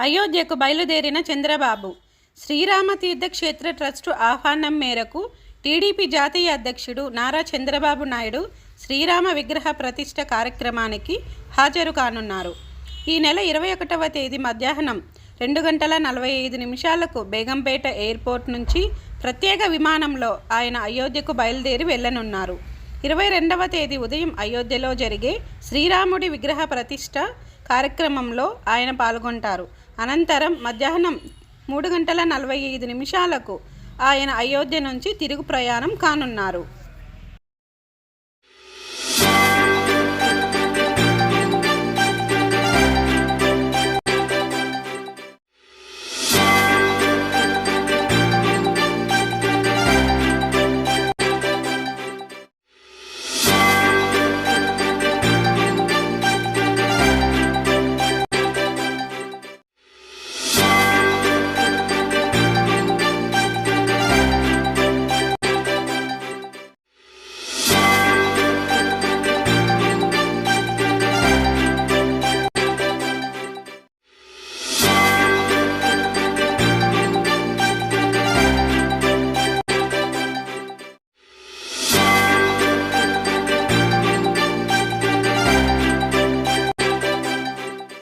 అయోధ్యకు బయలుదేరిన చంద్రబాబు. శ్రీరామ తీర్థక్షేత్ర ట్రస్టు ఆహ్వానం మేరకు టీడీపీ జాతీయ అధ్యక్షుడు నారా చంద్రబాబు నాయుడు శ్రీరామ విగ్రహ ప్రతిష్ఠ కార్యక్రమానికి హాజరు కానున్నారు. ఈ నెల 21వ తేదీ మధ్యాహ్నం 2:45 బేగంపేట ఎయిర్పోర్ట్ నుంచి ప్రత్యేక విమానంలో ఆయన అయోధ్యకు బయలుదేరి వెళ్లనున్నారు. 22వ తేదీ ఉదయం అయోధ్యలో జరిగే శ్రీరాముడి విగ్రహ ప్రతిష్ఠ కార్యక్రమంలో ఆయన పాల్గొంటారు. అనంతరం మధ్యాహ్నం 3:45 ఆయన అయోధ్య నుంచి తిరుగు ప్రయాణం కానున్నారు.